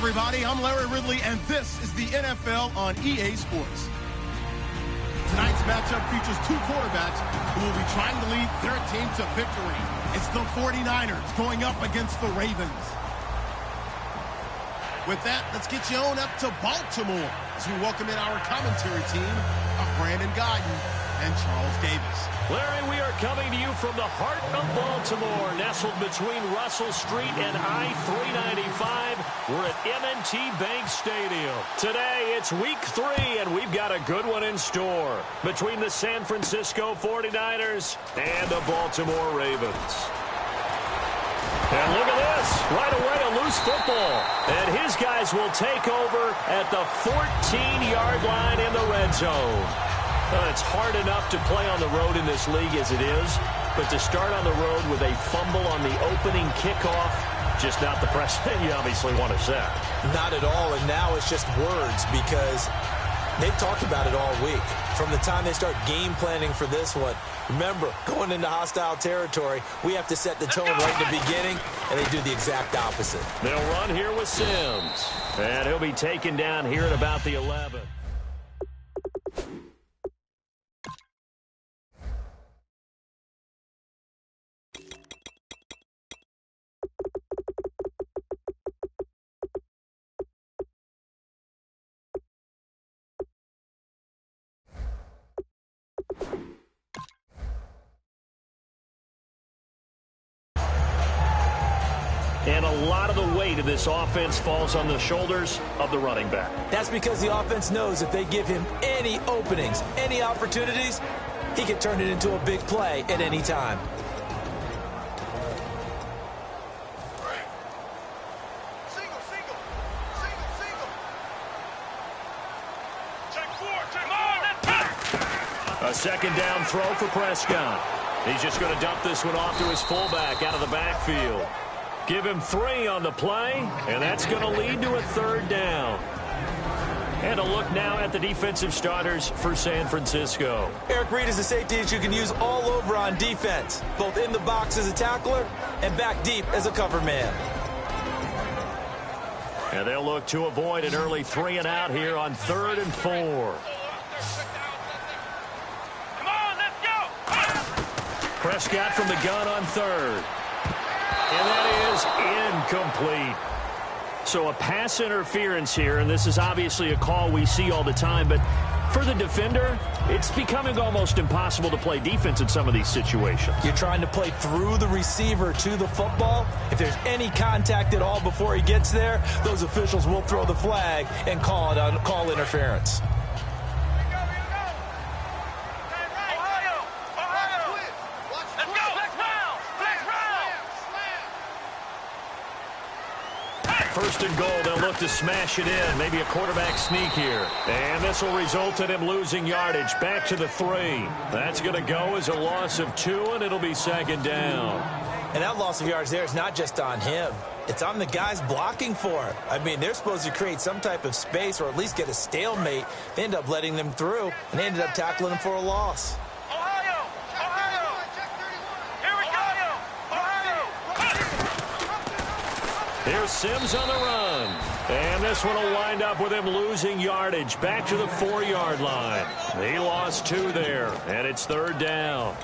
Everybody, I'm Larry Ridley, and this is the NFL on EA Sports. Tonight's matchup features two quarterbacks who will be trying to lead their team to victory. It's the 49ers going up against the Ravens. With that, let's get you on up to Baltimore as we welcome in our commentary team of Brandon Godden and Charles Davis. Larry, we are coming to you from the heart of Baltimore, nestled between Russell Street and I-395. We're at M&T Bank Stadium. Today, it's week 3, and we've got a good one in store between the San Francisco 49ers and the Baltimore Ravens. And look at this. Right away, a loose football. And his guys will take over at the 14-yard line in the red zone. It's hard enough to play on the road in this league as it is, but to start on the road with a fumble on the opening kickoff, just not the precedent you obviously want to set. Not at all, and now it's just words because they've talked about it all week. From the time they start game planning for this one, remember, going into hostile territory, we have to set the tone right in the beginning, and they do the exact opposite. They'll run here with Sims, and he'll be taken down here at about the 11. And a lot of the weight of this offense falls on the shoulders of the running back. That's because the offense knows if they give him any openings, any opportunities, he can turn it into a big play at any time. A second down throw for Prescott. He's just going to dump this one off to his fullback out of the backfield. Give him 3 on the play, and that's going to lead to a third down. And a look now at the defensive starters for San Francisco. Eric Reid is a safety that you can use all over on defense, both in the box as a tackler and back deep as a cover man. And they'll look to avoid an early 3 and out here on 3rd and 4. Prescott from the gun on 3rd. And that is incomplete. So a pass interference here, and this is obviously a call we see all the time, but for the defender, it's becoming almost impossible to play defense in some of these situations. You're trying to play through the receiver to the football. If there's any contact at all before he gets there, those officials will throw the flag and call interference. First and goal, they'll look to smash it in. Maybe a quarterback sneak here. And this will result in him losing yardage. Back to the 3. That's going to go as a loss of 2, and it'll be 2nd down. And that loss of yards there is not just on him. It's on the guys blocking for it. I mean, they're supposed to create some type of space or at least get a stalemate. They end up letting them through, and they ended up tackling them for a loss. Here's Sims on the run. And this one will wind up with him losing yardage back to the 4-yard line. He lost 2 there, and it's 3rd down.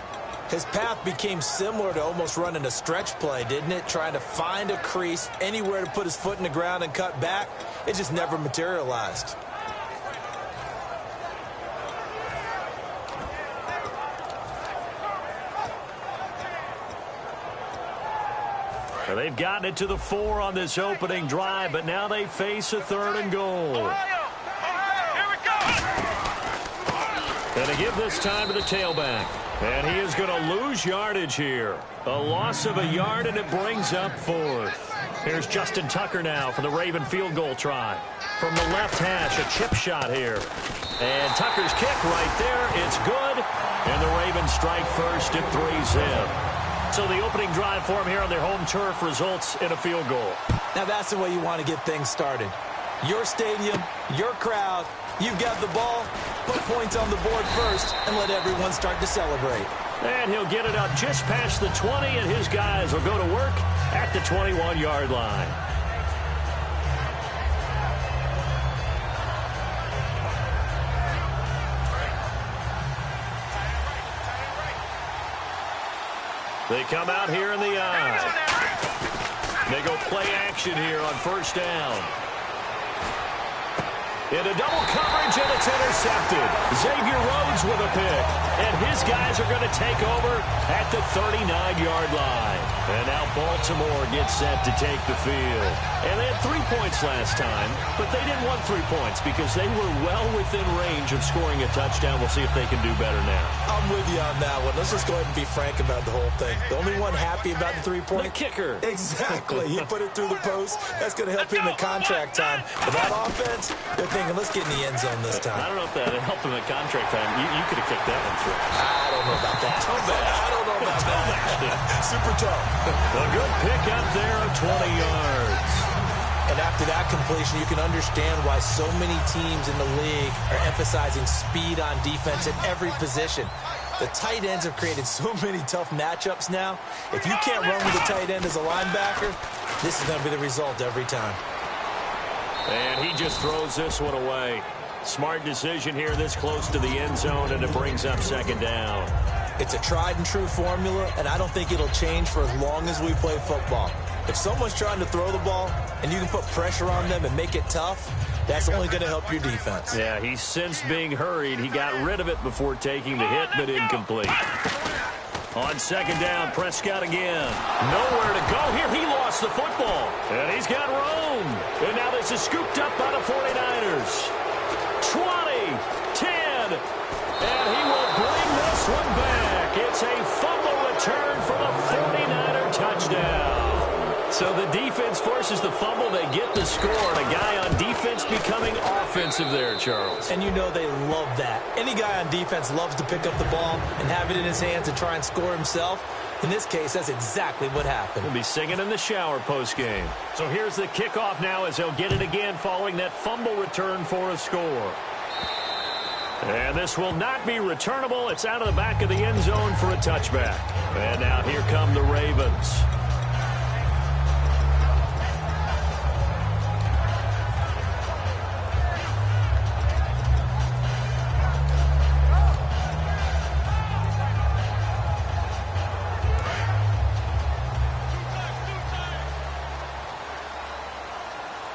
His path became similar to almost running a stretch play, didn't it? Trying to find a crease, anywhere to put his foot in the ground and cut back. It just never materialized. Well, they've gotten it to the 4 on this opening drive, but now they face a 3rd and goal. Here we go. And to give this time to the tailback. And he is going to lose yardage here. A loss of a yard, and it brings up 4th. Here's Justin Tucker now for the Raven field goal try. From the left hash, a chip shot here. And Tucker's kick right there. It's good. And the Ravens strike first at 3-zip. So the opening drive for him here on their home turf results in a field goal. Now that's the way you want to get things started. Your stadium, your crowd, you've got the ball, put points on the board first, and let everyone start to celebrate. And he'll get it up just past the 20, and his guys will go to work at the 21-yard line. They come out here in the eye. They go play action here on 1st down. Into double coverage, and it's intercepted. Xavier Rhodes with a pick. And his guys are going to take over at the 39-yard line. And now Baltimore gets set to take the field. And they had 3 points last time, but they didn't want 3 points because they were well within range of scoring a touchdown. We'll see if they can do better now. I'm with you on that one. Let's just go ahead and be frank about the whole thing. The only one happy about the 3-point? The kicker. Exactly. He put it through the post. That's going to help him in contract time. But that offense, they're thinking, let's get in the end zone this time. I don't know if that helped him in contract time. You could have kicked that one through. I don't know about that. Too bad. I don't know about that. Super tough. A good pick up there of 20 yards. And after that completion, you can understand why so many teams in the league are emphasizing speed on defense at every position. The tight ends have created so many tough matchups now. If you can't run with a tight end as a linebacker, this is going to be the result every time. And he just throws this one away. Smart decision here this close to the end zone, and it brings up 2nd down. It's a tried-and-true formula, and I don't think it'll change for as long as we play football. If someone's trying to throw the ball and you can put pressure on them and make it tough, that's only going to help your defense. Yeah, he's since being hurried. He got rid of it before taking the hit, but incomplete. On 2nd down, Prescott again. Nowhere to go here. He lost the football. And he's got room. And now this is scooped up by the 49ers. 20, 10, and he will bring this one back. It's a fumble return for the 49er touchdown. So the defense forces the fumble. They get the score, and a guy on defense becoming offensive there, Charles. And you know they love that. Any guy on defense loves to pick up the ball and have it in his hands and try and score himself. In this case, that's exactly what happened. He'll be singing in the shower post-game. So here's the kickoff now as they'll get it again following that fumble return for a score. And this will not be returnable. It's out of the back of the end zone for a touchback. And now here come the Ravens.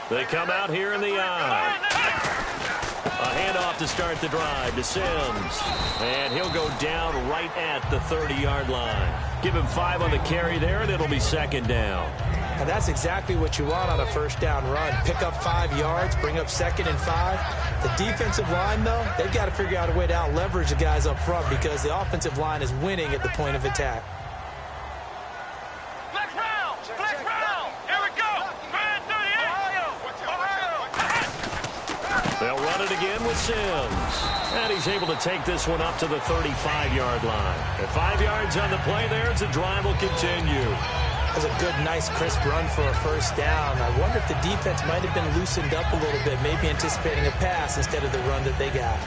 They come out here in the eye. A handoff to start the drive to Sims. And he'll go down right at the 30-yard line. Give him 5 on the carry there, and it'll be 2nd down. And that's exactly what you want on a 1st down run. Pick up 5 yards, bring up 2nd and 5. The defensive line, though, they've got to figure out a way to out-leverage the guys up front because the offensive line is winning at the point of attack. They'll run it again with Sims. And he's able to take this one up to the 35-yard line. At 5 yards on the play there, the drive will continue. That's a good, nice, crisp run for a 1st down. I wonder if the defense might have been loosened up a little bit, maybe anticipating a pass instead of the run that they got.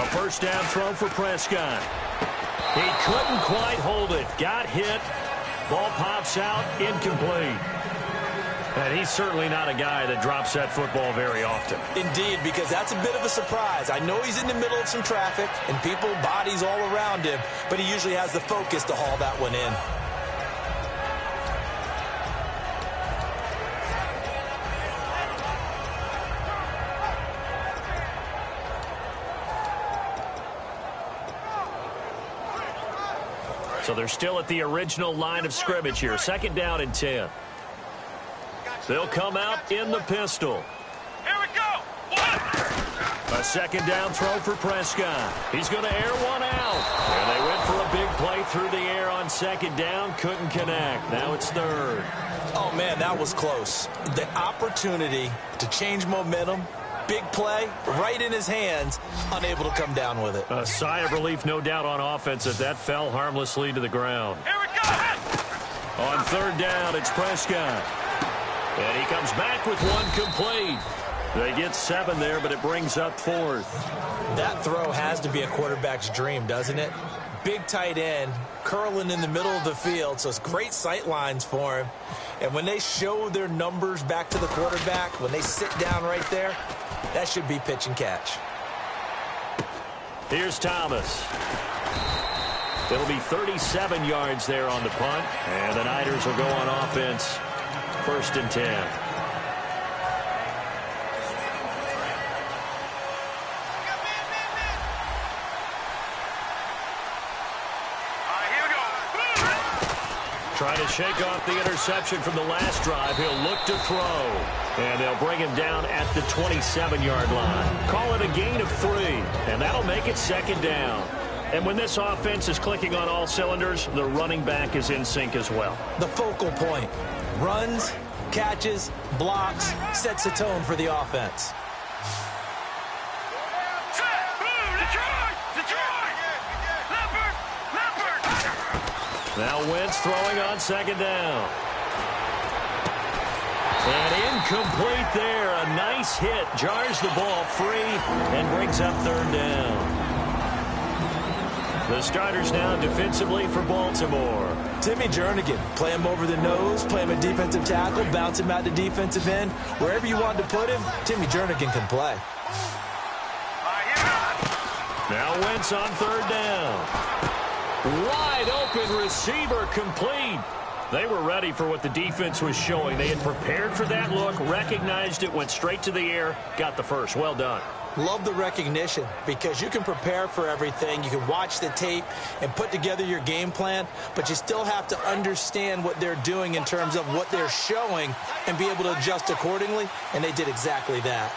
A first down throw for Prescott. He couldn't quite hold it. Got hit. Ball pops out. Incomplete. And he's certainly not a guy that drops that football very often. Indeed, because that's a bit of a surprise. I know he's in the middle of some traffic and people, bodies all around him, but he usually has the focus to haul that one in. So they're still at the original line of scrimmage here. Second down and 10. They'll come out in the pistol. Here we go. A second down throw for Prescott. He's going to air one out. And they went for a big play through the air on second down. Couldn't connect. Now it's third. Oh, man, that was close. The opportunity to change momentum, big play, right in his hands, unable to come down with it. A sigh of relief, no doubt, on offense as that fell harmlessly to the ground. Here we go. On third down, it's Prescott. And he comes back with one complete. They get 7 there, but it brings up fourth. That throw has to be a quarterback's dream, doesn't it? Big tight end, curling in the middle of the field, so it's great sight lines for him. And when they show their numbers back to the quarterback, when they sit down right there, that should be pitch and catch. Here's Thomas. It'll be 37 yards there on the punt. And the Niners will go on offense. First and 10. Here we go. Trying to shake off the interception from the last drive. He'll look to throw. And they'll bring him down at the 27-yard line. Call it a gain of 3. And that'll make it second down. And when this offense is clicking on all cylinders, the running back is in sync as well. The focal point. Runs, catches, blocks, sets the tone for the offense. Now Wentz throwing on second down. And incomplete there. A nice hit. Jars the ball free and brings up third down. The starters now defensively for Baltimore. Timmy Jernigan, play him over the nose, play him a defensive tackle, bounce him out to defensive end. Wherever you want to put him, Timmy Jernigan can play. Now Wentz on third down. Wide open receiver complete. They were ready for what the defense was showing. They had prepared for that look, recognized it, went straight to the air, got the first. Well done. Love the recognition because you can prepare for everything. You can watch the tape and put together your game plan, but you still have to understand what they're doing in terms of what they're showing and be able to adjust accordingly, and they did exactly that.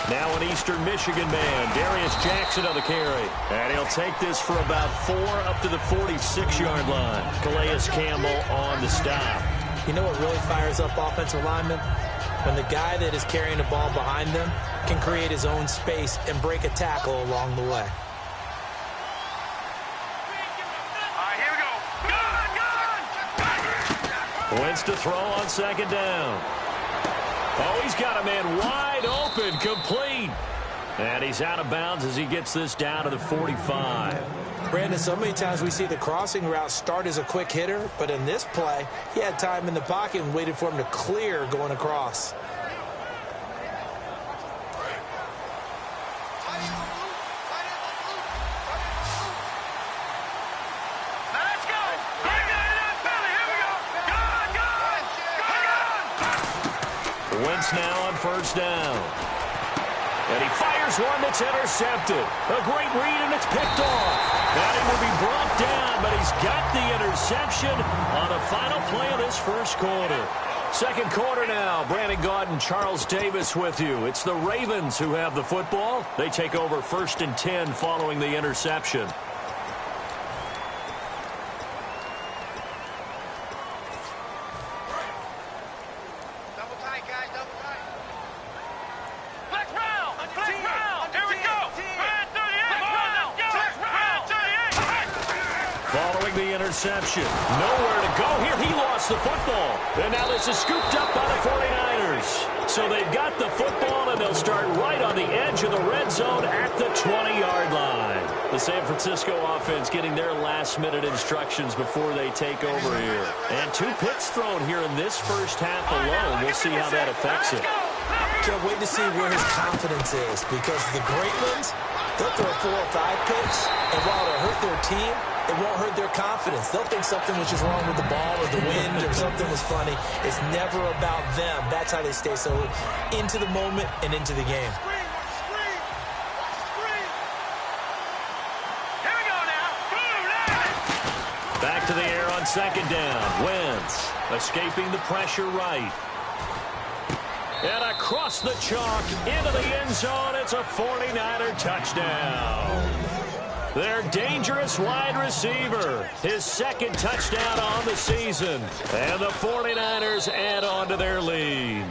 Now an Eastern Michigan man, Darius Jackson on the carry. And he'll take this for about 4 up to the 46-yard line. Calais Campbell on the stop. You know what really fires up offensive linemen? When the guy that is carrying the ball behind them can create his own space and break a tackle along the way. Here we go. Gun! Wentz to throw on second down. Oh, he's got a man wide open, complete. And he's out of bounds as he gets this down to the 45. Brandon, so many times we see the crossing route start as a quick hitter, but in this play, he had time in the pocket and waited for him to clear going across. Wentz now on first down. And he fires one that's intercepted. A great read, and it's picked off. And it will be brought down, but he's got the interception on the final play of this first quarter. Second quarter now. Brandon Gaudin and Charles Davis with you. It's the Ravens who have the football. They take over first and 10 following the interception. Interception. Nowhere to go here. He lost the football. And now this is scooped up by the 49ers. So they've got the football, and they'll start right on the edge of the red zone at the 20. The San Francisco offense getting their last-minute instructions before they take over here. And 2 picks thrown here in this first half alone. We'll see how that affects it. Can't wait to see where his confidence is, because the great ones, they'll throw 4 or 5 picks, and while it'll hurt their team, it won't hurt their confidence. They'll think something was just wrong with the ball or the wind or something was funny. It's never about them. That's how they stay so into the moment and into the game. Back to the air on second down. Wentz escaping the pressure right. And across the chalk into the end zone. It's a 49er touchdown. Their dangerous wide receiver. His second touchdown on the season. And the 49ers add on to their lead.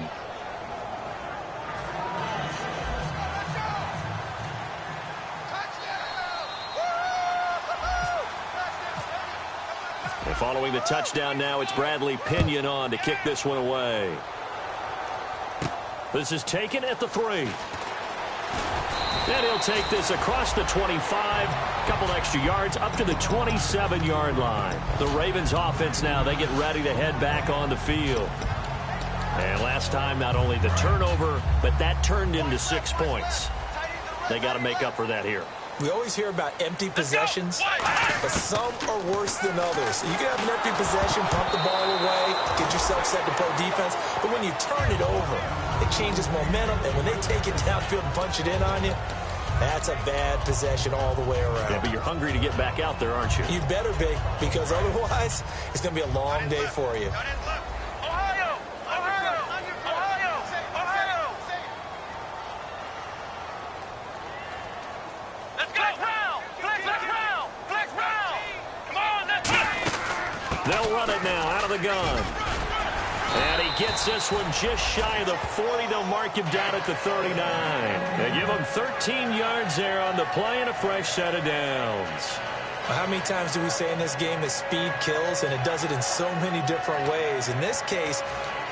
And following the touchdown now, it's Bradley Pinion on to kick this one away. This is taken at the 3. And he'll take this across the 25. Couple extra yards up to the 27-yard line. The Ravens offense now, they get ready to head back on the field. And last time, not only the turnover, but that turned into 6 points. They got to make up for that here. We always hear about empty possessions, but some are worse than others. You can have an empty possession, pump the ball away, get yourself set to play defense, but when you turn it over, it changes momentum, and when they take it downfield and punch it in on you, that's a bad possession all the way around. Yeah, but you're hungry to get back out there, aren't you? You better be, because otherwise, it's going to be a long day for you. They'll run it now out of the gun. And he gets this one just shy of the 40. They'll mark him down at the 39. They give him 13 yards there on the play and a fresh set of downs. How many times do we say in this game that speed kills, and it does it in so many different ways? In this case,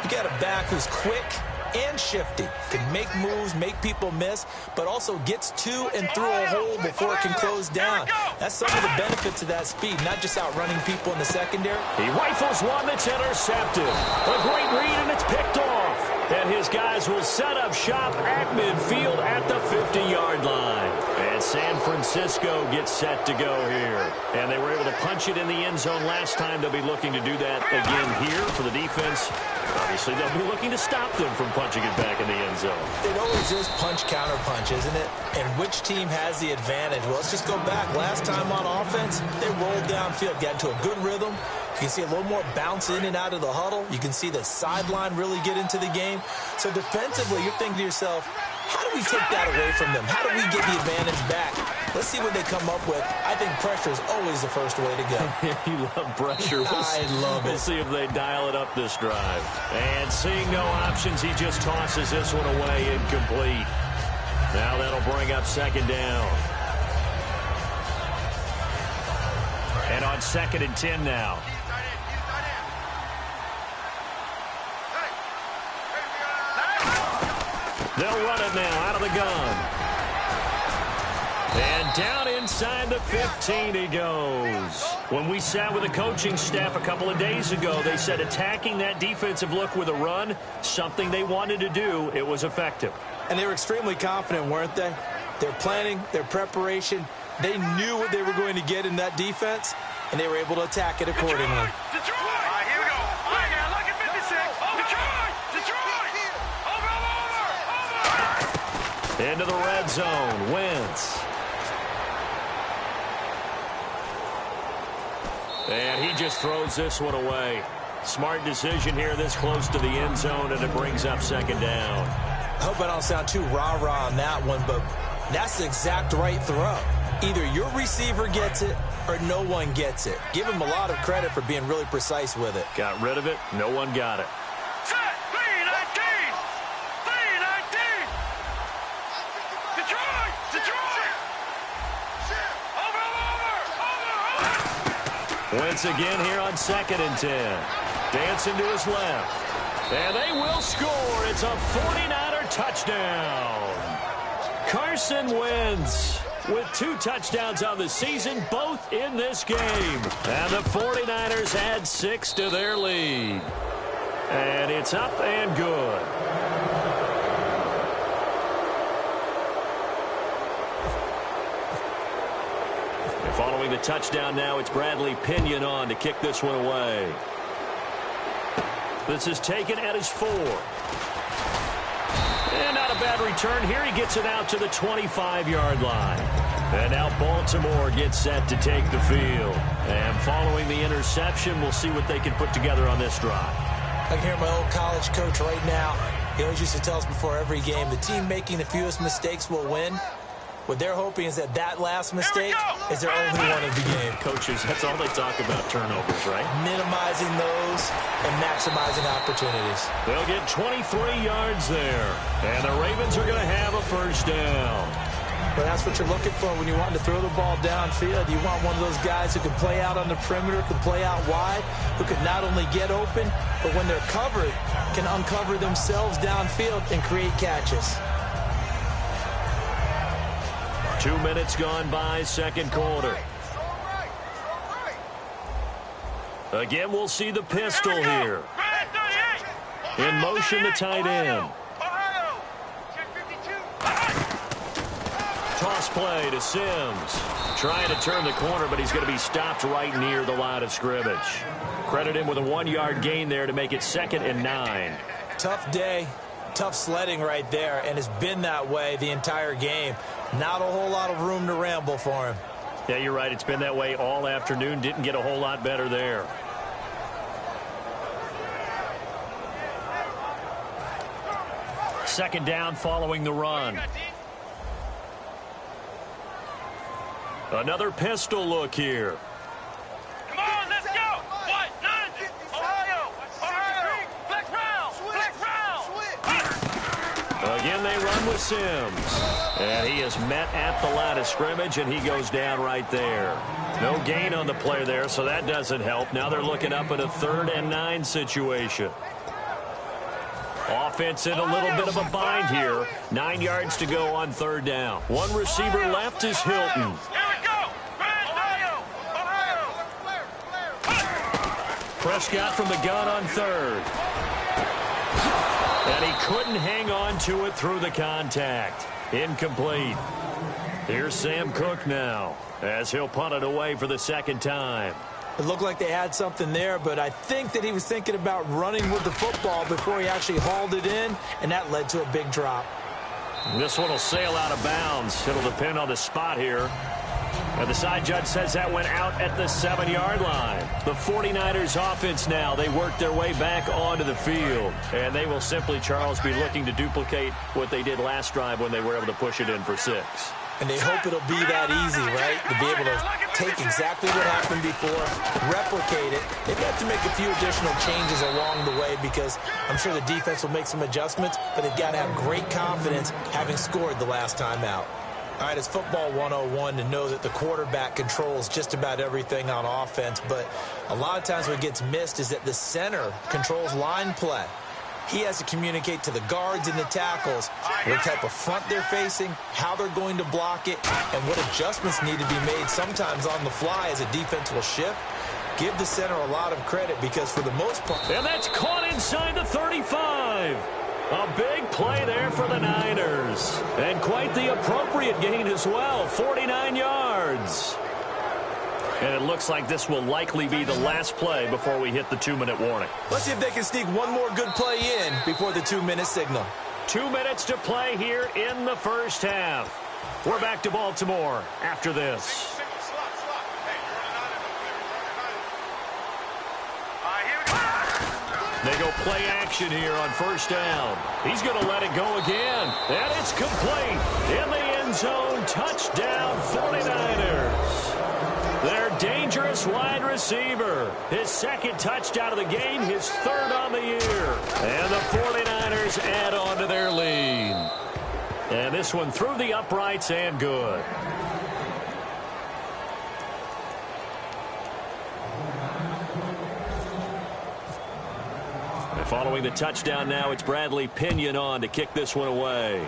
you got a back who's quick and shifty, can make moves, make people miss, but also gets to and through a hole before it can close down. That's some of the benefits of that speed, not just outrunning people in the secondary. He rifles one that's intercepted. A great read, and it's picked off. And his guys will set up shop at midfield at the 50-yard line. And San Francisco gets set to go here. And they were able to punch it in the end zone last time. They'll be looking to do that again here for the defense. Obviously, they'll be looking to stop them from punching it back in the end zone. It always is punch-counter-punch, isn't it? And which team has the advantage? Well, let's just go back. Last time on offense, they rolled downfield, got into a good rhythm. You can see a little more bounce in and out of the huddle. You can see the sideline really get into the game. So defensively, you're thinking to yourself, how do we take that away from them? How do we get the advantage back? Let's see what they come up with. I think pressure is always the first way to go. You love pressure. I love it. We'll see if they dial it up this drive. And seeing no options, he just tosses this one away incomplete. Now that'll bring up second down. And on 2nd and 10 now. They'll run it now out of the gun. And down inside the 15 he goes. When we sat with the coaching staff a couple of days ago, they said attacking that defensive look with a run, something they wanted to do, it was effective. And they were extremely confident, weren't they? Their planning, their preparation, they knew what they were going to get in that defense, and they were able to attack it accordingly. Detroit! All right, here we go. All right, now look at 56. Detroit! Into the red zone. Wentz. And he just throws this one away. Smart decision here this close to the end zone, and it brings up second down. I hope I don't sound too rah-rah on that one, but that's the exact right throw. Either your receiver gets it or no one gets it. Give him a lot of credit for being really precise with it. Got rid of it. No one got it. Set! 319! 319! Detroit! Detroit! Over! Wentz again here on 2nd and 10. Dancing to his left. And they will score. It's a 49er touchdown. Carson Wentz with 2 touchdowns on the season, both in this game. And the 49ers add 6 to their lead. And it's up and good. And following the touchdown now, it's Bradley Pinion on to kick this one away. This is taken at his 4. And not a bad return here. He gets it out to the 25-yard line. And now Baltimore gets set to take the field. And following the interception, we'll see what they can put together on this drive. I can hear my old college coach right now. He always used to tell us before every game, the team making the fewest mistakes will win. What they're hoping is that last mistake is their only one of the game. Coaches, that's all they talk about, turnovers, right? Minimizing those and maximizing opportunities. They'll get 23 yards there. And the Ravens are going to have a first down. But that's what you're looking for when you want to throw the ball downfield. You want one of those guys who can play out on the perimeter, can play out wide, who can not only get open, but when they're covered, can uncover themselves downfield and create catches. 2 minutes gone by, second quarter. Again, we'll see the pistol here. In motion, the tight end. Toss play to Sims. Trying to turn the corner, but he's going to be stopped right near the line of scrimmage. Credit him with a 1-yard gain there to make it 2nd and 9. Tough day. Tough sledding right there, and it's been that way the entire game. Not a whole lot of room to ramble for him. Yeah, you're right. It's been that way all afternoon. Didn't get a whole lot better there. Second down following the run. Another pistol look here. Come on, let's go. What? None. Ohio. Flex round. Again, they run with Sims. And he is met at the line of scrimmage, and he goes down right there. No gain on the play there, so that doesn't help. Now they're looking up at a 3rd and 9 situation. Offense in a little bit of a bind here. 9 yards to go on 3rd down. One receiver left is Hilton. Prescott from the gun on 3rd. And he couldn't hang on to it through the contact. Incomplete. Here's Sam Cook now as he'll punt it away for the 2nd time. It looked like they had something there, but I think that he was thinking about running with the football before he actually hauled it in, and that led to a big drop. This one will sail out of bounds. It'll depend on the spot here. And the side judge says that went out at the 7-yard line. The 49ers offense now, they work their way back onto the field. And they will simply, Charles, be looking to duplicate what they did last drive when they were able to push it in for 6. And they hope it'll be that easy, right? To be able to take exactly what happened before, replicate it. They've got to make a few additional changes along the way because I'm sure the defense will make some adjustments, but they've got to have great confidence having scored the last time out. All right, it's football 101 to know that the quarterback controls just about everything on offense, but a lot of times what gets missed is that the center controls line play. He has to communicate to the guards and the tackles what type of front they're facing, how they're going to block it, and what adjustments need to be made sometimes on the fly as a defense will shift. Give the center a lot of credit because for the most part... And that's caught inside the 35. A big play there for the Niners. And quite the appropriate gain as well, 49 yards. And it looks like this will likely be the last play before we hit the 2-minute warning. Let's see if they can sneak one more good play in before the 2-minute signal. 2 minutes to play here in the first half. We're back to Baltimore after this. They go play action here on first down. He's going to let it go again. And it's complete. In the end zone, touchdown 49ers. Their dangerous wide receiver. His 2nd touchdown of the game, his 3rd on the year. And the 49ers add on to their lead. And this one through the uprights and good. And following the touchdown now, it's Bradley Pinion on to kick this one away.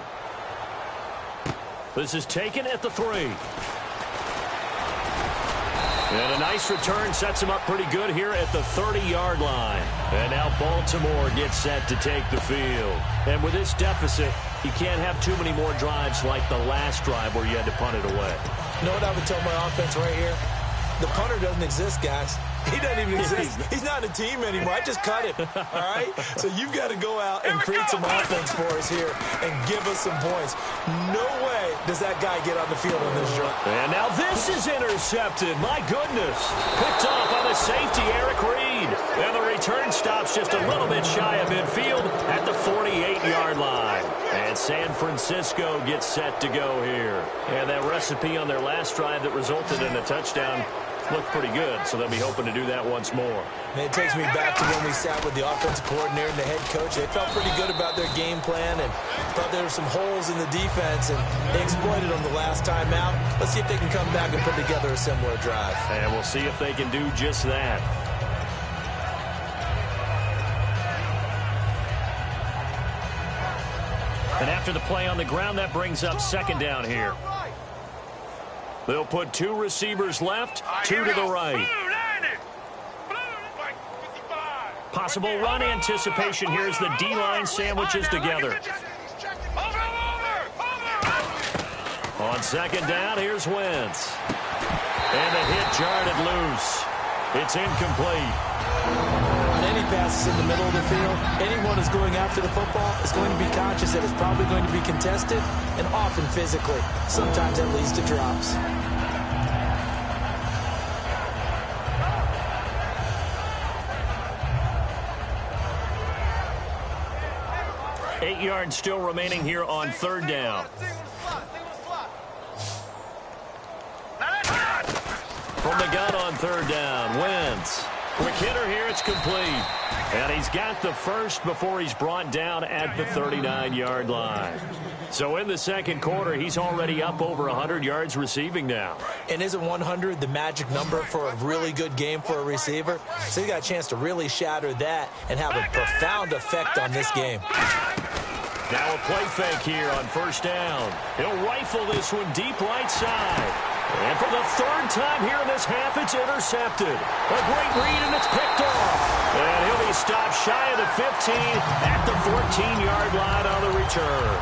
This is taken at the 3. And a nice return sets him up pretty good here at the 30-yard line. And now Baltimore gets set to take the field. And with this deficit, you can't have too many more drives like the last drive where you had to punt it away. You know what I would tell my offense right here? The punter doesn't exist, guys. He doesn't even exist. He's not a team anymore. I just cut him, all right? So you've got to go out and create some offense for us here and give us some points. No way does that guy get on the field on this drive. And now this is intercepted. My goodness. Picked off by the safety, Eric Reed. And the return stops just a little bit shy of midfield at the 48-yard line. And San Francisco gets set to go here. And that recipe on their last drive that resulted in a touchdown looked pretty good, so they'll be hoping to do that once more. And it takes me back to when we sat with the offensive coordinator and the head coach. They felt pretty good about their game plan and thought there were some holes in the defense, and they exploited them the last time out. Let's see if they can come back and put together a similar drive. And we'll see if they can do just that. And after the play on the ground, that brings up second down here. They'll put 2 receivers left, 2 to the right. Possible run anticipation. Here's the D-line sandwiches together. On second down, here's Wentz. And the hit jarred it loose. It's incomplete. On any passes in the middle of the field, anyone who's going after the football is going to be conscious that it's probably going to be contested, and often physically. Sometimes that leads to drops. Eight yards still remaining here on third down. From the gun on third down, Wentz. Quick hitter here, it's complete. And he's got the first before he's brought down at the 39-yard line. So in the second quarter, he's already up over 100 yards receiving now. And isn't 100 the magic number for a really good game for a receiver? So he got a chance to really shatter that and have a profound effect on this game. Now a play fake here on first down. He'll rifle this one deep right side. And for the third time here in this half, it's intercepted. A great read, and it's picked off. And he'll be stopped shy of the 15 at the 14-yard line on the return.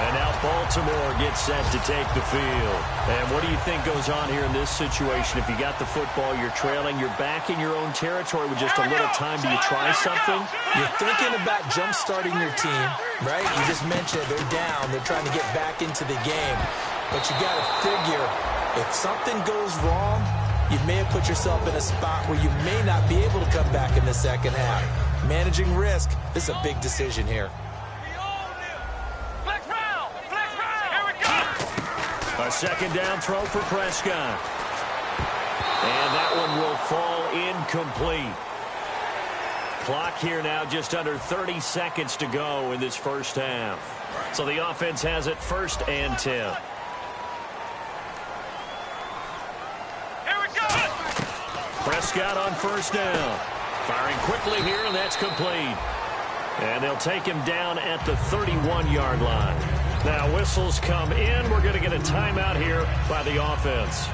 And now Baltimore gets set to take the field. And what do you think goes on here in this situation? If you got the football, you're trailing, you're back in your own territory with just a little time. Do you try something? You're thinking about jump-starting your team, right? You just mentioned they're down. They're trying to get back into the game. But you got to figure, if something goes wrong, you may have put yourself in a spot where you may not be able to come back in the second half. Managing risk, this is a big decision here. A second down throw for Prescott. And that one will fall incomplete. Clock here now just under 30 seconds to go in this first half. So the offense has it 1st and 10. Prescott on first down. Firing quickly here, and that's complete. And they'll take him down at the 31-yard line. Now whistles come in. We're going to get a timeout here by the offense.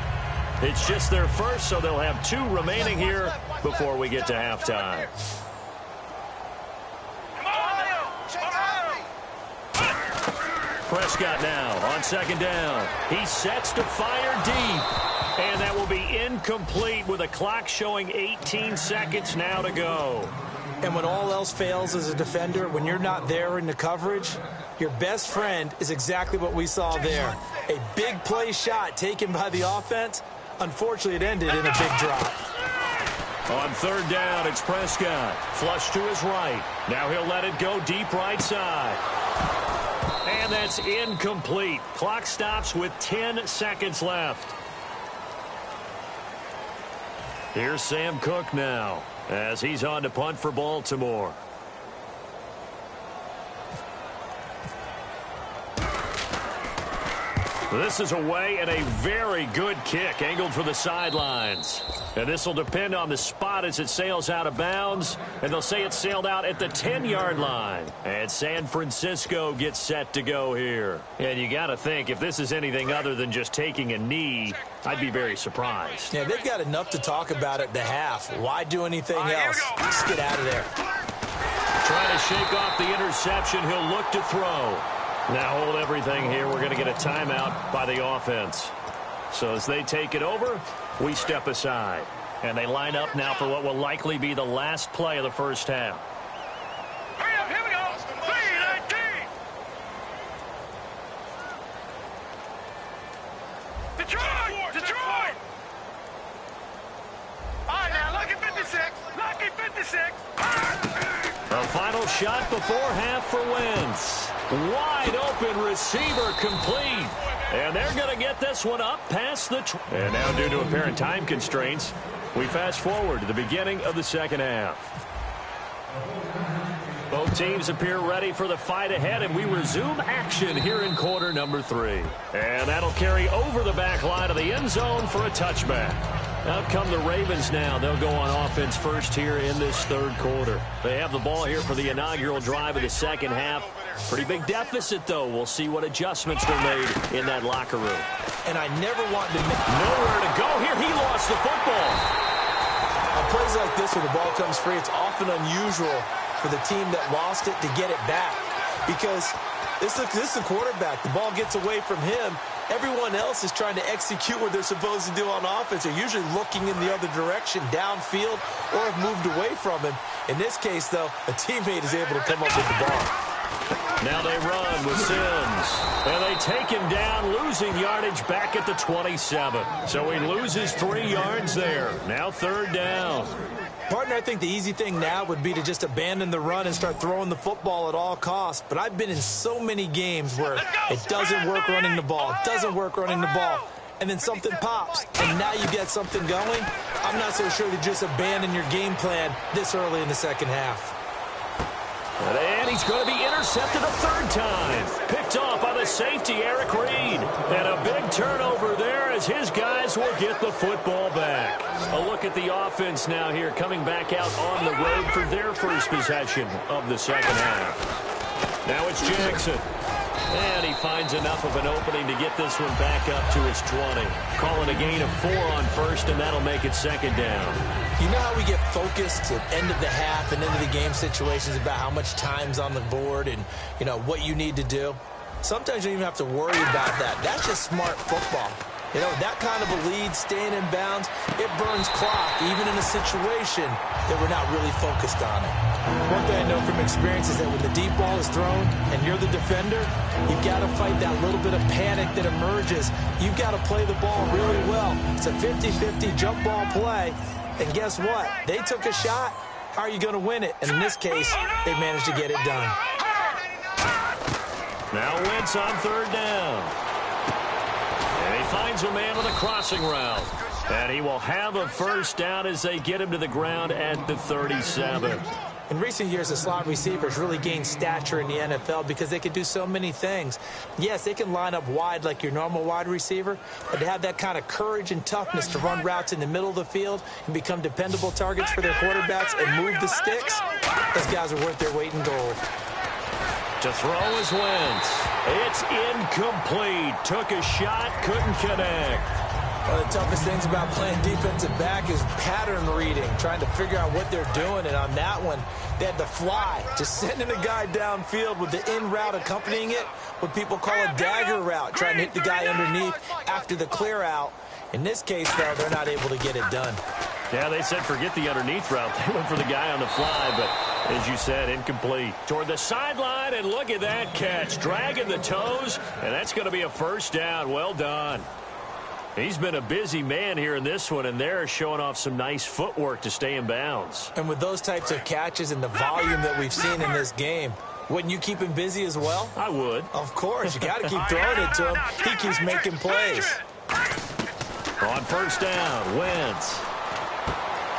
It's just their first, so they'll have 2 remaining here before we get to halftime. Prescott now on second down. He sets to fire deep. And that will be incomplete with a clock showing 18 seconds now to go. And when all else fails as a defender, when you're not there in the coverage, your best friend is exactly what we saw there. A big play shot taken by the offense. Unfortunately, it ended in a big drop. On third down, it's Prescott. Flush to his right. Now he'll let it go deep right side. And that's incomplete. Clock stops with 10 seconds left. Here's Sam Cook now as he's on to punt for Baltimore. This is away and a very good kick angled for the sidelines. And this will depend on the spot as it sails out of bounds. And they'll say it sailed out at the 10-yard line. And San Francisco gets set to go here. And you got to think, if this is anything other than just taking a knee, I'd be very surprised. Yeah, they've got enough to talk about at the half. Why do anything else? Just get out of there. Trying to shake off the interception. He'll look to throw. Now hold everything here. We're going to get a timeout by the offense. So as they take it over, we step aside. And they line up now for what will likely be the last play of the first half. Hurry up, here we go. 3-19. Detroit! Detroit! All right, now, lucky 56. Lucky 56. A final shot before half for Wentz. Wide open receiver complete. And they're going to get this one up past the... And now due to apparent time constraints, we fast forward to the beginning of the second half. Both teams appear ready for the fight ahead, and we resume action here in quarter number 3. And that'll carry over the back line of the end zone for a touchback. Out come the Ravens now. They'll go on offense first here in this third quarter. They have the ball here for the inaugural drive of the second half. Pretty big deficit, though. We'll see what adjustments were made in that locker room. And I never want to... Nowhere to go here. He lost the football. On plays like this where the ball comes free, it's often unusual for the team that lost it to get it back. Because this is the quarterback. The ball gets away from him. Everyone else is trying to execute what they're supposed to do on offense. They're usually looking in the other direction, downfield, or have moved away from him. In this case, though, a teammate is able to come up with the ball. Now they run with Sims. And they take him down, losing yardage back at the 27. So he loses 3 yards there. Now third down. Partner, I think the easy thing now would be to just abandon the run and start throwing the football at all costs. But I've been in so many games where it doesn't work running the ball. It doesn't work running the ball. And then something pops, and now you get something going. I'm not so sure to just abandon your game plan this early in the second half. And he's going to be intercepted a third time. Picked off by the safety, Eric Reed. And a big turnover there as his guys will get the football back. A look at the offense now here, coming back out on the road for their first possession of the second half. Now it's Jackson. And he finds enough of an opening to get this one back up to his 20. Calling a gain of 4 on first, and that'll make it second down. You know how we get focused at end of the half and into the game situations about how much time's on the board and, you know, what you need to do? Sometimes you don't even have to worry about that. That's just smart football. You know, that kind of a lead, staying in bounds, it burns clock, even in a situation that we're not really focused on it. One thing I know from experience is that when the deep ball is thrown and you're the defender, you've got to fight that little bit of panic that emerges. You've got to play the ball really well. It's a 50-50 jump ball play. And guess what? They took a shot. How are you going to win it? And in this case, they managed to get it done. Now Wentz on third down. And he finds a man with a crossing route. And he will have a first down as they get him to the ground at the 37. In recent years, the slot receivers really gained stature in the NFL because they can do so many things. Yes, they can line up wide like your normal wide receiver, but to have that kind of courage and toughness to run routes in the middle of the field and become dependable targets for their quarterbacks and move the sticks, those guys are worth their weight in gold. To throw is Wentz. It's incomplete. Took a shot, couldn't connect. One of the toughest things about playing defensive back is pattern reading, trying to figure out what they're doing. And on that one, they had the fly, just sending a guy downfield with the in route accompanying it, what people call a dagger route, trying to hit the guy underneath after the clear out. In this case, though, they're not able to get it done. Yeah, they said forget the underneath route. They went for the guy on the fly, but as you said, incomplete. Toward the sideline, and look at that catch. Dragging the toes, and that's going to be a first down. Well done. He's been a busy man here in this one, and they're showing off some nice footwork to stay in bounds. And with those types of catches and the volume that we've seen in this game, wouldn't you keep him busy as well? I would. Of course. You got to keep throwing it to him. He keeps making plays. On first down, Wentz.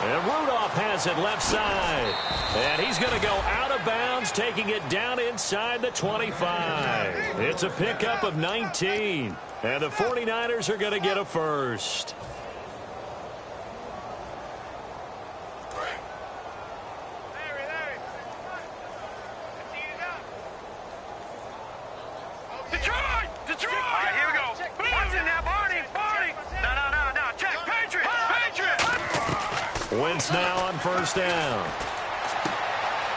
And Rudolph has it left side. And he's going to go out of bounds, taking it down inside the 25. It's a pickup of 19. And the 49ers are going to get a first. Detroit! Detroit! All right, here we go. Watch it now, Barney. No. Check. Patriots. Wentz now on first down.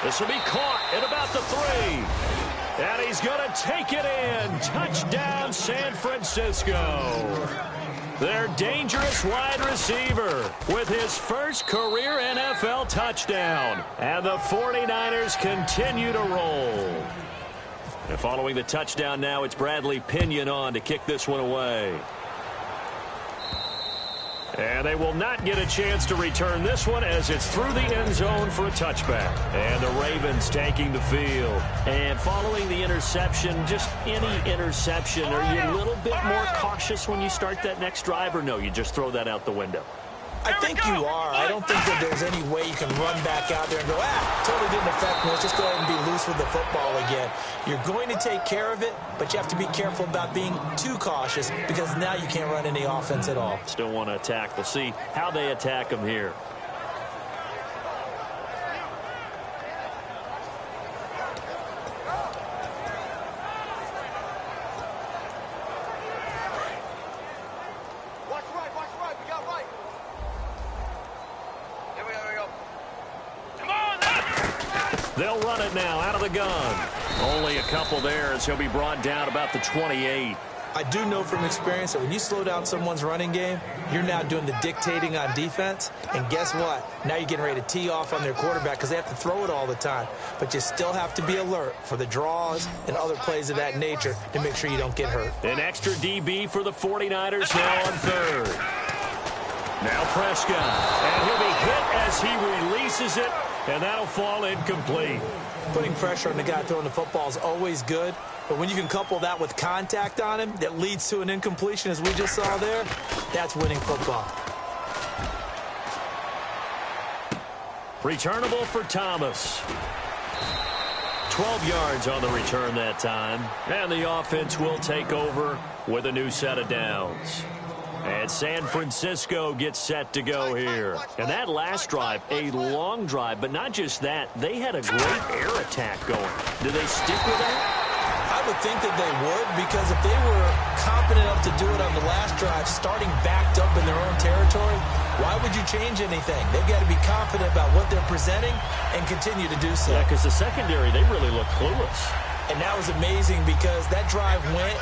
This will be caught at about the 3. And he's going to take it in. Touchdown, San Francisco. Their dangerous wide receiver with his first career NFL touchdown. And the 49ers continue to roll. And following the touchdown now, it's Bradley Pinion on to kick this one away. And they will not get a chance to return this one as it's through the end zone for a touchback. And the Ravens taking the field. And following the interception, just any interception, are you a little bit more cautious when you start that next drive, or no, you just throw that out the window? I think you are. I don't think that there's any way you can run back out there and go, totally didn't affect me. Let's just go ahead and be loose with the football again. You're going to take care of it, but you have to be careful about being too cautious because now you can't run any offense at all. Still want to attack. We'll see how they attack them here. They'll run it now out of the gun. Only a couple there as he'll be brought down about the 28. I do know from experience that when you slow down someone's running game, you're now doing the dictating on defense. And guess what? Now you're getting ready to tee off on their quarterback because they have to throw it all the time. But you still have to be alert for the draws and other plays of that nature to make sure you don't get hurt. An extra DB for the 49ers now on third. Now Prescott. And he'll be hit as he releases it. And that'll fall incomplete. Putting pressure on the guy throwing the football is always good. But when you can couple that with contact on him that leads to an incompletion, as we just saw there, that's winning football. Returnable for Thomas. 12 yards on the return that time. And the offense will take over with a new set of downs. And San Francisco gets set to go here. And that last drive, a long drive, but not just that. They had a great air attack going. Do they stick with that? I would think that they would, because if they were competent enough to do it on the last drive, starting backed up in their own territory, why would you change anything? They've got to be confident about what they're presenting and continue to do so. Yeah, because the secondary, they really look clueless. And that was amazing because that drive went,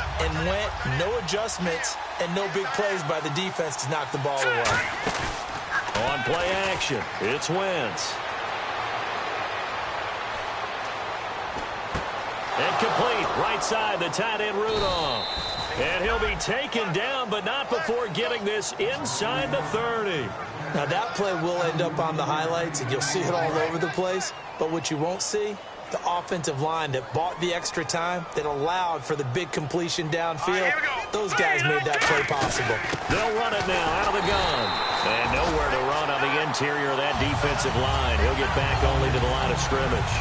no adjustments, and no big plays by the defense to knock the ball away. On play action, it's Wentz. Incomplete, right side, the tight end Rudolph. And he'll be taken down, but not before getting this inside the 30. Now that play will end up on the highlights, and you'll see it all over the place. But what you won't see, the offensive line that bought the extra time, that allowed for the big completion downfield. Those guys made that play possible. They'll run it now out of the gun. And nowhere to run on the interior of that defensive line. He'll get back only to the line of scrimmage.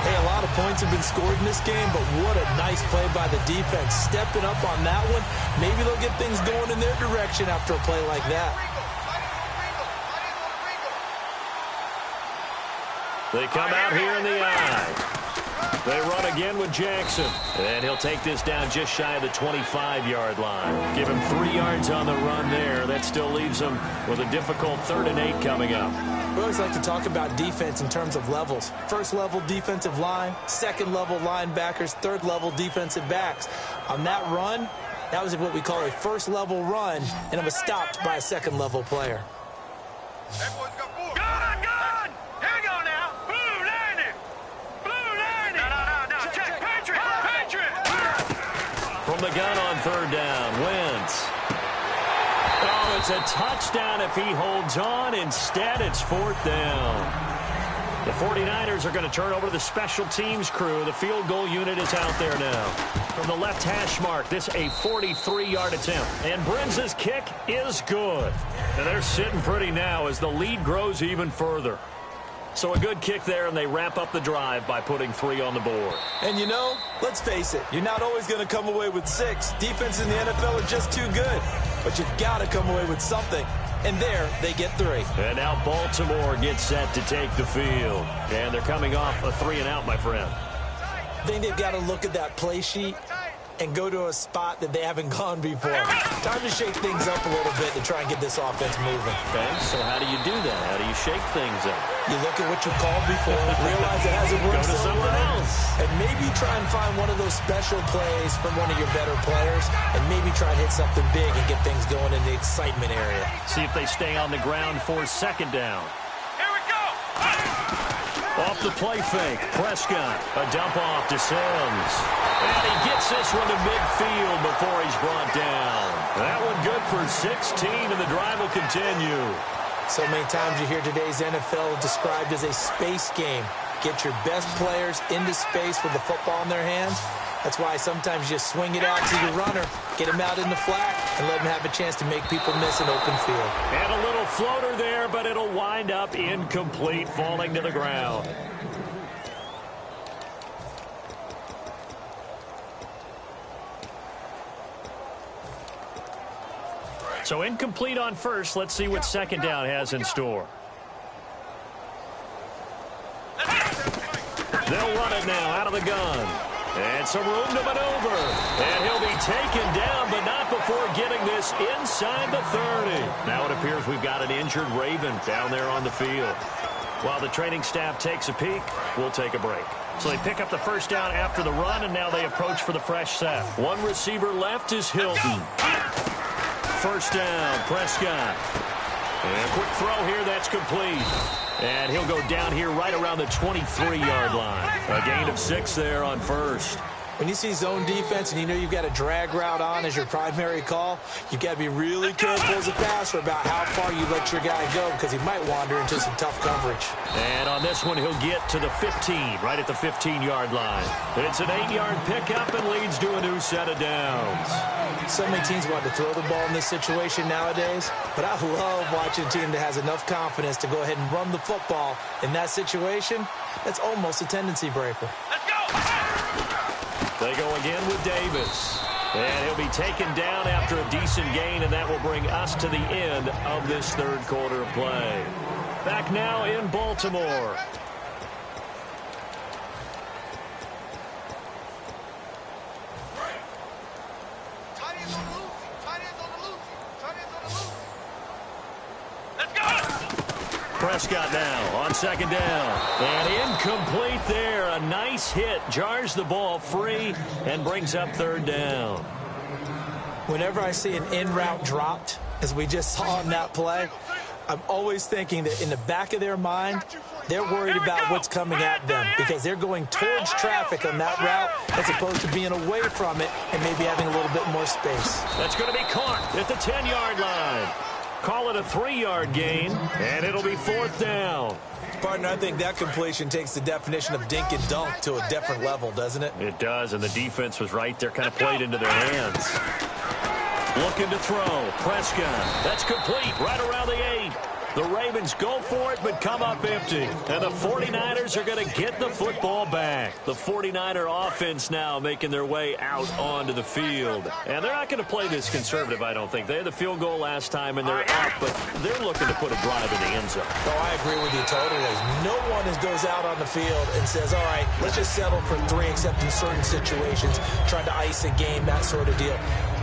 Hey, a lot of points have been scored in this game, but what a nice play by the defense. Stepping up on that one, maybe they'll get things going in their direction after a play like that. They come out here in the eye. They run again with Jackson. And he'll take this down just shy of the 25-yard line. Give him 3 yards on the run there. That still leaves him with a difficult 3rd and 8 coming up. We always like to talk about defense in terms of levels. First level defensive line, second level linebackers, third level defensive backs. On that run, that was what we call a first level run, and it was stopped by a second level player. Gun! Here we go now. Blue 90. No. Check. Patriot. From the gun on 3rd down, Wentz. Oh, it's a touchdown if he holds on. Instead, it's 4th down. The 49ers are going to turn over to the special teams crew. The field goal unit is out there now. From the left hash mark, this a 43-yard attempt. And Brinz's kick is good. And they're sitting pretty now as the lead grows even further. So a good kick there, and they wrap up the drive by putting 3 on the board. And you know, let's face it, you're not always going to come away with 6. Defense in the NFL are just too good. But you've got to come away with something. And there, they get 3. And now Baltimore gets set to take the field. And they're coming off a 3-and-out, my friend. I think they've got to look at that play sheet and go to a spot that they haven't gone before. Time to shake things up a little bit to try and get this offense moving. Okay, so how do you do that? How do you shake things up? You look at what you called before, realize it hasn't worked Go to so something well, else. and maybe try and find one of those special plays from one of your better players, and maybe try and hit something big and get things going in the excitement area. See if they stay on the ground for 2nd down. Here we go. Off the play fake, Prescott. A dump off to Sims. And he gets this one to midfield before he's brought down. That one good for 16, and the drive will continue. So many times you hear today's NFL described as a space game. Get your best players into space with the football in their hands. That's why sometimes you swing it out to your runner, get him out in the flat, and let him have a chance to make people miss an open field. And a little floater there, but it'll wind up incomplete, falling to the ground. So incomplete on first. Let's see what 2nd down has in store. They'll run it now out of the gun. And some room to maneuver. And he'll be taken down, but not before getting this inside the 30. Now it appears we've got an injured Raven down there on the field. While the training staff takes a peek, we'll take a break. So they pick up the 1st down after the run, and now they approach for the fresh set. One receiver left is Hilton. 1st down, Prescott. And a quick throw here, that's complete. And he'll go down here right around the 23-yard line. A gain of 6 there on 1st. When you see zone defense and you know you've got a drag route on as your primary call, you've got to be really careful as a passer about how far you let your guy go because he might wander into some tough coverage. And on this one, he'll get to the 15, right at the 15-yard line. It's an 8-yard pickup and leads to a new set of downs. So many teams want to throw the ball in this situation nowadays, but I love watching a team that has enough confidence to go ahead and run the football in that situation. That's almost a tendency breaker. Let's go. They go again with Davis. And he'll be taken down after a decent gain, and that will bring us to the end of this 3rd quarter of play. Back now in Baltimore. Prescott now on 2nd down. And incomplete there. A nice hit. Jars the ball free and brings up 3rd down. Whenever I see an in-route dropped, as we just saw in that play, I'm always thinking that in the back of their mind, they're worried about what's coming at them because they're going towards traffic on that route as opposed to being away from it and maybe having a little bit more space. That's going to be caught at the 10-yard line. Call it a 3-yard gain, and it'll be 4th down. Partner, I think that completion takes the definition of dink and dunk to a different level, doesn't it? It does, and the defense was right there, kind of played into their hands. Looking to throw. Prescott. That's complete right around the 8. The Ravens go for it, but come up empty. And the 49ers are going to get the football back. The 49er offense now making their way out onto the field. And they're not going to play this conservative, I don't think. They had the field goal last time, and they're up, but they're looking to put a drive in the end zone. Oh, I agree with you totally. No one goes out on the field and says, all right, let's just settle for 3, except in certain situations, trying to ice a game, that sort of deal.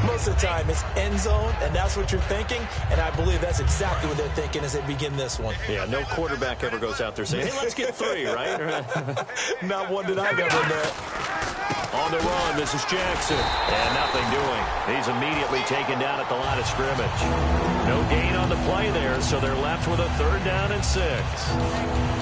Most of the time, it's end zone, and that's what you're thinking, and I believe that's exactly what they're thinking as they begin this one. Yeah, no quarterback ever goes out there saying, hey, let's get 3, right? Not one that I've ever met. On the run, this is Jackson. And nothing doing. He's immediately taken down at the line of scrimmage. No gain on the play there, so they're left with a 3rd down and 6.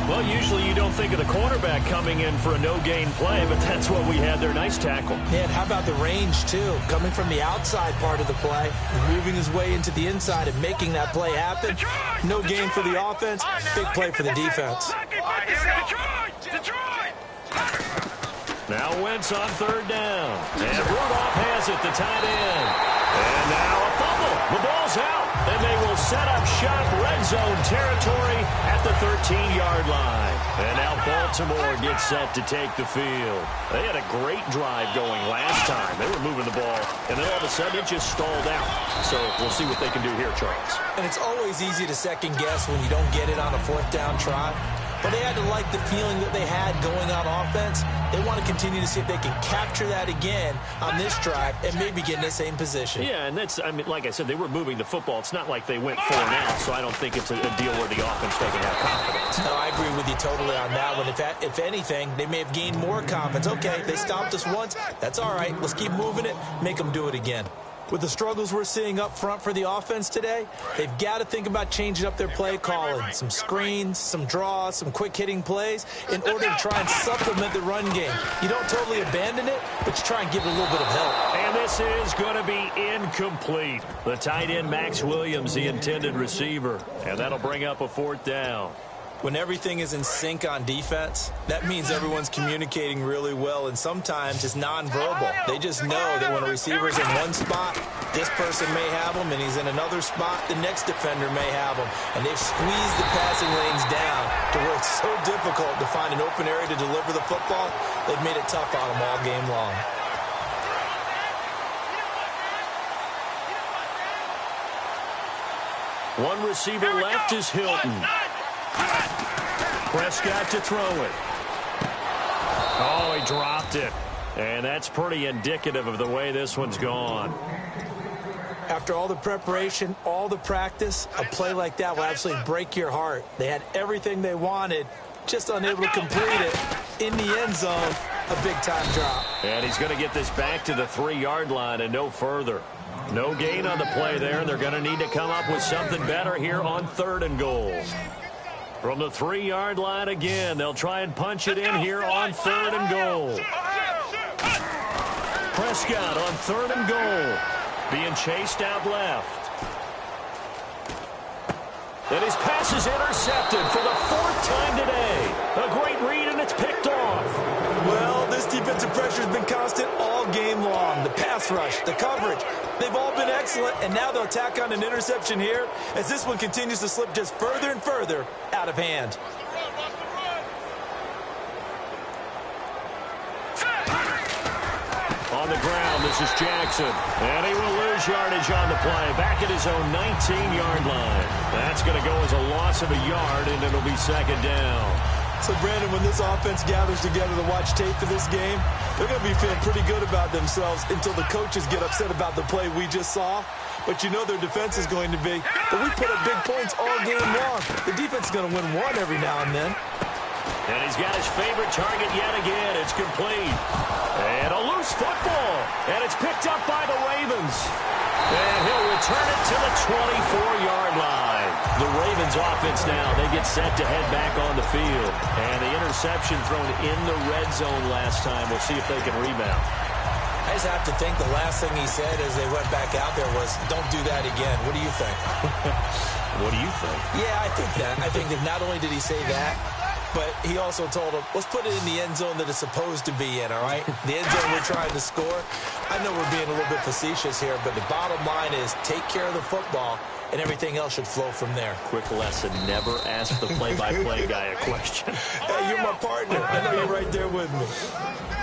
Well, usually you don't think of the cornerback coming in for a no-gain play, but that's what we had there. Nice tackle. Yeah, and how about the range, too? Coming from the outside part of the play, moving his way into the inside and making that play happen. No gain for the offense, big play for the defense. Now Wentz on 3rd down. And Rudolph has it, the tight end. And now a fumble. The ball's out. And they will set up shop red zone territory at the 13-yard line. And now Baltimore gets set to take the field. They had a great drive going last time. They were moving the ball, and then all of a sudden it just stalled out. So we'll see what they can do here, Charles. And it's always easy to second guess when you don't get it on a 4th down try. But they had to like the feeling that they had going on offense. They want to continue to see if they can capture that again on this drive and maybe get in the same position. Yeah, and that's, I mean, like I said, they were moving the football. It's not like they went 4 and out, so I don't think it's a deal where the offense doesn't have confidence. No, I agree with you totally on that one. If anything, they may have gained more confidence. Okay, they stopped us once. That's all right. Let's keep moving it, make them do it again. With the struggles we're seeing up front for the offense today, they've got to think about changing up their play calling. Some screens, some draws, some quick-hitting plays in order to try and supplement the run game. You don't totally abandon it, but you try and give it a little bit of help. And this is going to be incomplete. The tight end, Max Williams, the intended receiver. And that'll bring up a 4th down. When everything is in sync on defense, that means everyone's communicating really well, and sometimes it's nonverbal. They just know that when a receiver's in one spot, this person may have him, and he's in another spot, the next defender may have him. And they've squeezed the passing lanes down to where it's so difficult to find an open area to deliver the football. They've made it tough on them all game long. One receiver left is Hilton. Prescott to throw it. Oh, he dropped it. And that's pretty indicative of the way this one's gone. After all the preparation, all the practice, a play like that will absolutely break your heart. They had everything they wanted, just unable to complete it. In the end zone, a big-time drop. And he's going to get this back to the 3-yard line and no further. No gain on the play there, and they're going to need to come up with something better here on 3rd and goal. From the 3-yard line again, they'll try and punch it in here on 3rd and goal. Prescott on 3rd and goal, being chased out left. And his pass is intercepted for the 4th time today. A great read, and it's picked off. Well, this defensive pressure has been constant all game long. The pass rush, the coverage, they've all been excellent, and now they'll tack on an interception here as this one continues to slip just further and further out of hand. On the ground, this is Jackson. And he will lose yardage on the play. Back at his own 19-yard line. That's going to go as a loss of a yard, and it'll be 2nd down. So, Brandon, when this offense gathers together to watch tape for this game, they're going to be feeling pretty good about themselves until the coaches get upset about the play we just saw. But you know their defense is going to be, but we put up big points all game long. The defense is going to win one every now and then. And he's got his favorite target yet again. It's complete. And a loose football. And it's picked up by the Ravens. And he'll return it to the 24-yard line. The Ravens offense now, they get set to head back on the field. And the interception thrown in the red zone last time. We'll see if they can rebound. I just have to think the last thing he said as they went back out there was, don't do that again. What do you think? What do you think? Yeah, I think that. I think that not only did he say that, but he also told him, let's put it in the end zone that it's supposed to be in, all right? The end zone we're trying to score. I know we're being a little bit facetious here, but the bottom line is take care of the football, and everything else should flow from there. Quick lesson, never ask the play-by-play guy a question. Hey, you're my partner. I know you're right there with me.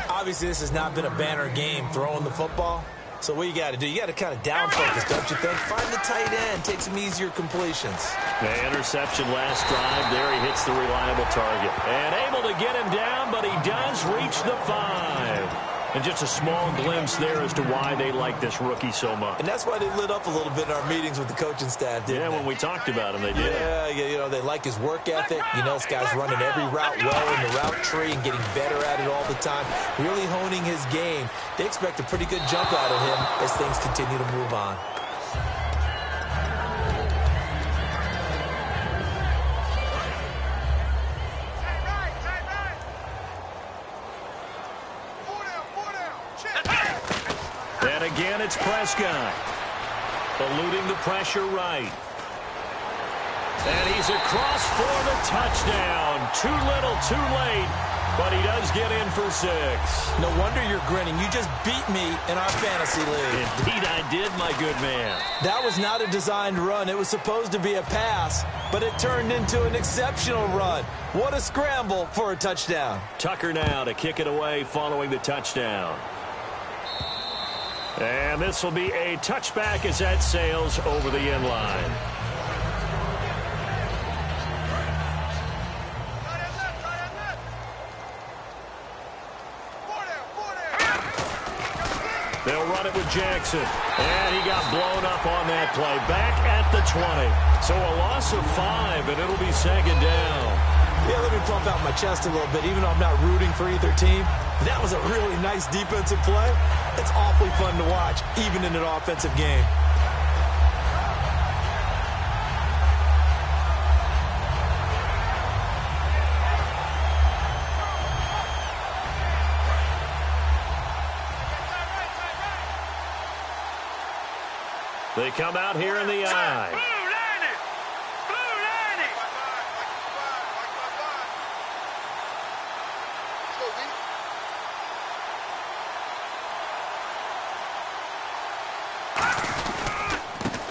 Obviously, this has not been a banner game throwing the football. So what you got to do, you got to kind of down focus, don't you think? Find the tight end, take some easier completions. The interception last drive. There he hits the reliable target. And able to get him down, but he does reach the 5. And just a small glimpse there as to why they like this rookie so much. And that's why they lit up a little bit in our meetings with the coaching staff, didn't they? When we talked about him, they did. Yeah, they like his work ethic. This guy's running every route well in the route tree and getting better at it all the time, really honing his game. They expect a pretty good jump out of him as things continue to move on. And again, it's Prescott. Eluding the pressure right. And he's across for the touchdown. Too little, too late, but he does get in for 6. No wonder you're grinning. You just beat me in our fantasy league. Indeed I did, my good man. That was not a designed run. It was supposed to be a pass, but it turned into an exceptional run. What a scramble for a touchdown. Tucker now to kick it away following the touchdown. And this will be a touchback as that sails over the end line. They'll run it with Jackson. And he got blown up on that play. Back at the 20. So a loss of 5, and it'll be 2nd down. Yeah, let me pump out my chest a little bit, even though I'm not rooting for either team. That was a really nice defensive play. It's awfully fun to watch, even in an offensive game. They come out here in the eye.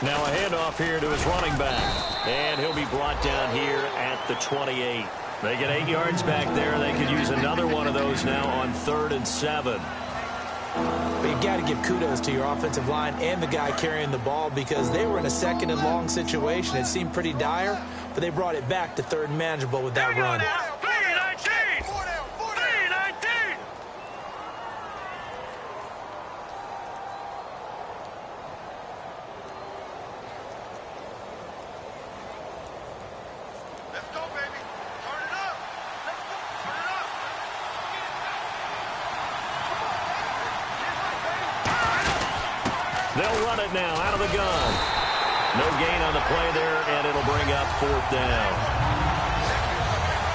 Now a handoff here to his running back. And he'll be brought down here at the 28. They get 8 yards back there. They could use another one of those now on 3rd and 7. But you got to give kudos to your offensive line and the guy carrying the ball because they were in a 2nd and long situation. It seemed pretty dire, but they brought it back to 3rd and manageable with that run. They'll run it now out of the gun. No gain on the play there, and it'll bring up 4th down.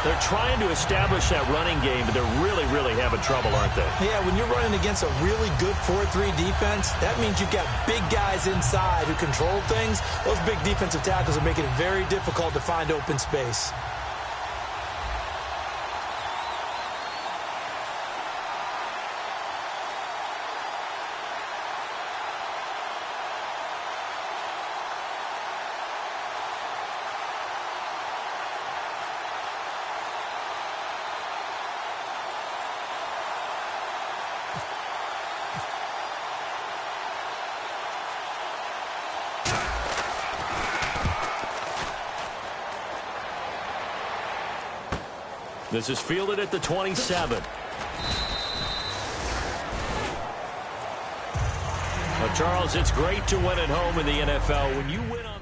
They're trying to establish that running game, but they're really, really having trouble, aren't they? Yeah, when you're running against a really good 4-3 defense, that means you've got big guys inside who control things. Those big defensive tackles are making it very difficult to find open space. This is fielded at the 27. Well, Charles, it's great to win at home in the NFL. When you win on